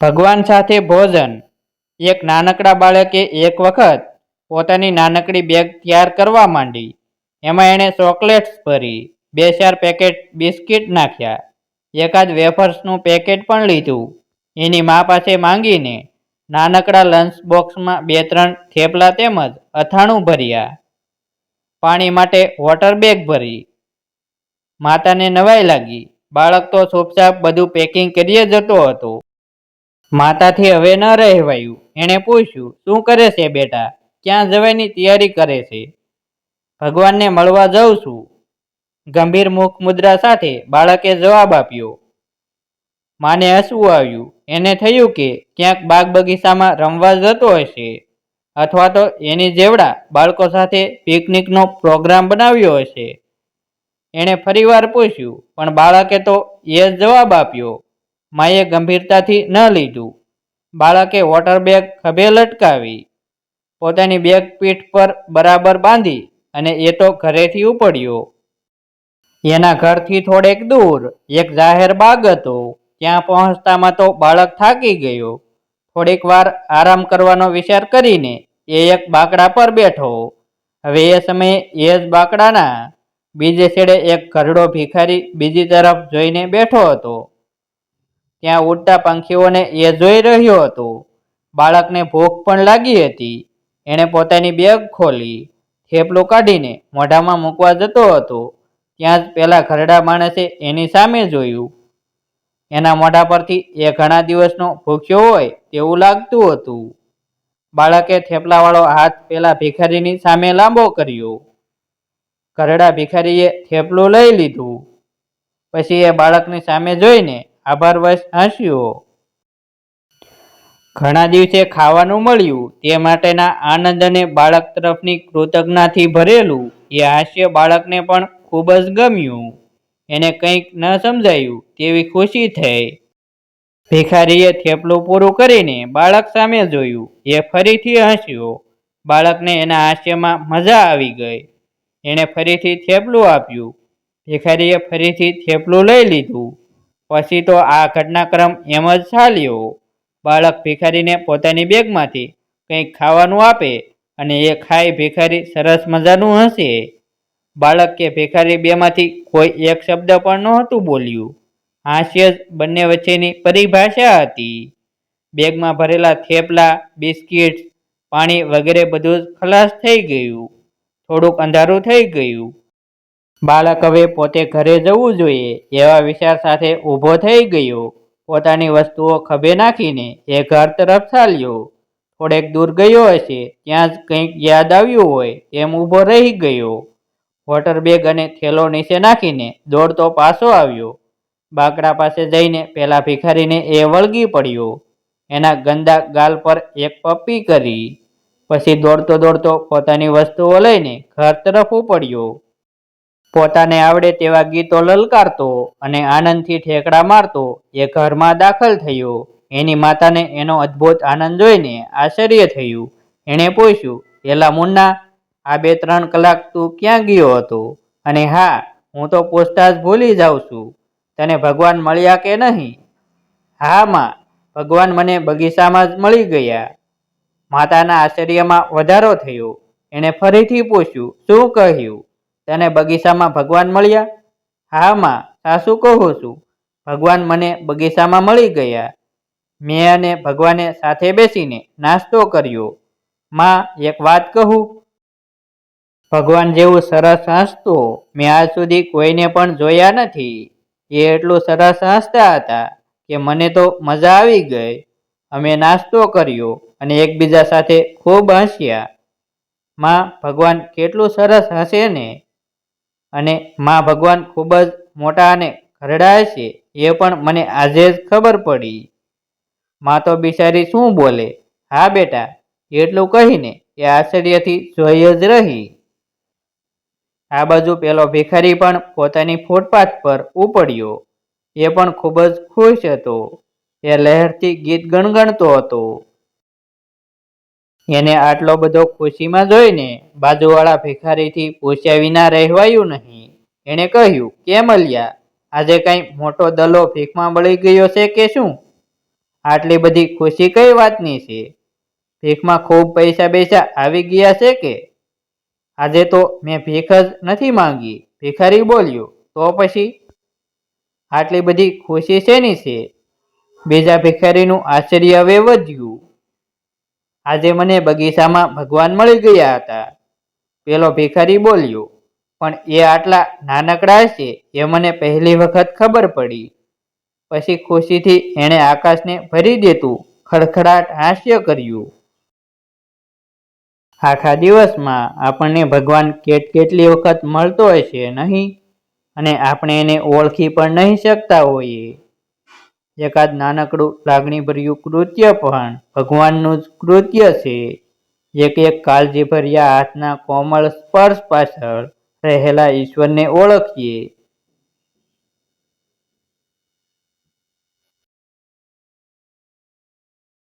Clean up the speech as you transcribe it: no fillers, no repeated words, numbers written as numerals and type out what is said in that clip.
ભગવાન સાથે ભોજન। એક નાનકડા બાળકે એક વખત પોતાની નાનકડી બેગ તૈયાર કરવા માંડી। એમાં એણે ચોકલેટ્સ ભરી, 2-4 પેકેટ બિસ્કિટ નાખ્યા, એકાદ વેફર્સનું પેકેટ પણ લીધું। એની મા પાસે માંગીને નાનકડા લંચ બોક્સમાં 2-3 થેપલા તેમજ અથાણું ભર્યા। પાણી માટે વોટર બેગ ભરી। માતાને નવાઈ લાગી। બાળક તો ચૂપચાપ બધું પેકિંગ કરીએ જતો હતો। માતાથી હવે ન રહેવાયું। એણે પૂછ્યું, શું કરે છે બેટા? ક્યાં જવાની તૈયારી કરે છે? ભગવાનને મળવા જાઉં છું, ગંભીર મુખ મુદ્રા સાથે બાળકે જવાબ આપ્યો। માને હસવું આવ્યું। એને થયું કે ક્યાંક બાગ બગીચામાં રમવા જતો હશે, અથવા તો એની જેવડા બાળકો સાથે પિકનિકનો પ્રોગ્રામ બનાવ્યો હશે। એણે ફરીવાર પૂછ્યું, પણ બાળકે તો એ જ જવાબ આપ્યો। માએ ગંભીરતાથી ન લીધું। બાળકે વોટર બેગ ખભે લટકાવી, પોતાની બેગ પીઠ પર બરાબર બાંધી અને એ તો ઘરેથી ઉપડ્યો। એના ઘરથી થોડેક દૂર એક જાહેર બાગ હતો। ત્યાં પહોંચતામાં તો બાળક થાકી ગયો। થોડીક વાર આરામ કરવાનો વિચાર કરીને એ એક બાકડા પર બેઠો। હવે એ સમયે એ જ બાકડાના બીજે છેડે એક ઘરડો ભિખારી બીજી તરફ જોઈને બેઠો હતો। ત્યાં ઉડતા પંખીઓને એ જોઈ રહ્યો હતો। બાળકને ભૂખ પણ લાગી હતી। એણે પોતાની બેગ ખોલી, થેપલું કાઢીને મોઢામાં મૂકવા જતો હતો, ત્યાં જ પેલા ઘરડા માણસે એની સામે જોયું। એના મોઢા પરથી એ ઘણા દિવસનો ભૂખ્યો હોય તેવું લાગતું હતું। બાળકે થેપલાવાળો હાથ પેલા ભિખારીની સામે લાંબો કર્યો। ઘરડા ભિખારીએ થેપલું લઈ લીધું। પછી એ બાળકની સામે જોઈને આભારવશ હસ્યો। ઘણા દિવસે ખાવાનું મળ્યું તે માટેના આનંદ અને બાળક તરફની કૃતજ્ઞતાથી ભરેલું એ હાસ્ય બાળકને પણ ખૂબ જ ગમ્યું। એને કંઈક ન સમજાયું તેવી ખુશી થઈ। ભિખારીએ થેપલું પૂરું કરીને બાળક સામે જોયું। એ ફરીથી હસ્યો। બાળકને એના હાસ્યમાં મજા આવી ગઈ। એણે ફરીથી થેપલું આપ્યું। ભિખારીએ ફરીથી થેપલું લઈ લીધું। પછી તો આ ઘટનાક્રમ એમ જ ચાલ્યો। બાળક ભિખારીને પોતાની બેગમાંથી કંઈક ખાવાનું આપે અને એ ખાઈ ભિખારી સરસ મજાનું હસે। બાળક કે ભિખારી બેમાંથી કોઈ એક શબ્દ પણ નહોતું બોલ્યું। હાસ્ય જ બંને વચ્ચેની પરિભાષા હતી। બેગમાં ભરેલા થેપલા, બિસ્કિટ્સ, પાણી વગેરે બધું જ ખલાસ થઈ ગયું। થોડુંક અંધારું થઈ ગયું। બાળક હવે પોતે ઘરે જવું જોઈએ એવા વિચાર સાથે ઊભો થઈ ગયો। પોતાની વસ્તુઓ ખભે નાખીને એ ઘર તરફ ચાલ્યો। થોડેક દૂર ગયો હશે ત્યાં જ કંઈક યાદ આવ્યું હોય એમ ઊભો રહી ગયો। વોટર બેગ અને થેલો નીચે નાખીને દોડતો પાછો આવ્યો। બાકડા પાસે જઈને પેલા ભિખારીને એ વળગી પડ્યો। એના ગંદા ગાલ પર એક પપ્પી કરી। પછી દોડતો દોડતો પોતાની વસ્તુઓ લઈને ઘર તરફ ઉપડ્યો। પોતાને આવડે તેવા ગીતો લલકારતો અને આનંદથી ઠેકડા મારતો એ ઘરમાં દાખલ થયો। એની માતાને એનો અદ્ભુત આનંદ જોઈને આશ્ચર્ય થયું। એણે પૂછ્યું, એલા મુન્ના, આ 2-3 કલાક તું ક્યાં ગયો હતો? અને હા, હું તો પૂછતા જ ભૂલી જાઉં છું, તને ભગવાન મળ્યા કે નહીં? હા માં, ભગવાન મને બગીચામાં જ મળી ગયા। માતાના આશ્ચર્યમાં વધારો થયો। એણે ફરીથી પૂછ્યું, શું કહ્યું? તને બગીચામાં ભગવાન મળ્યા? હા માં, સાચું કહું છું, ભગવાન મને બગીચામાં મળી ગયા। મેં અને ભગવાને સાથે બેસીને નાસ્તો કર્યો। માં, એક વાત કહું? ભગવાન જેવું સરસ હસતો મેં આજ સુધી કોઈને પણ જોયા નથી। એ એટલું સરસ હસતા હતા કે મને તો મજા આવી ગઈ। અમે નાસ્તો કર્યો અને એકબીજા સાથે ખૂબ હસ્યા। માં, ભગવાન કેટલું સરસ હસે ને? અને માં, ભગવાન ખૂબ જ મોટા અને ઘરડા હશે એ પણ મને આજે જ ખબર પડી। માં તો બિચારી શું બોલે? હા બેટા, એટલું કહીને એ આશ્ચર્યથી જોઈ જ રહી। આ બાજુ પેલો ભિખારી પણ પોતાની ફૂટપાથ પર ઉપડ્યો। એ પણ ખૂબ જ ખુશ હતો। એ લહેરથી ગીત ગણગણતો હતો। એને આટલો બધો ખુશીમાં જોઈને બાજુવાળા ભિખારીથી પૂછ્યા વિના રહેવાયું નહીં। એણે કહ્યું, કેમ અલ્યા, આજે કાંઈ મોટો દલો ભીખમાં મળી ગયો છે કે શું? આટલી બધી ખુશી કઈ વાતની છે? ભીખમાં ખૂબ પૈસા બેસા આવી ગયા છે કે? આજે તો મેં ભીખ જ નથી માંગી, ભિખારી બોલ્યો. તો પછી આટલી બધી ખુશી શેની છે? બીજા ભિખારીનું આશ્ચર્ય હવે વધ્યું. આજે મને બગીચામાં ભગવાન મળી ગયા હતા, પેલો ભિખારી બોલ્યો. પણ એ આટલા નાનકડા છે એ મને પહેલી વખત ખબર પડી. પછી ખુશીથી એણે આકાશને ભરી દેતું ખડખડાટ હાસ્ય કર્યું. આખા દિવસમાં આપણને ભગવાન કેટલી વખત મળતો હોય છે નહીં? અને આપણે એને ઓળખી પણ નહીં શકતા હોઈએ. એકાદ નાનકડું લાગણીભર્યું કૃત્ય પણ ભગવાનનું જ કૃત્ય છે. એક કાળજીભર્યા હાથના કોમળ સ્પર્શ પાછળ રહેલા ઈશ્વરને ઓળખીએ.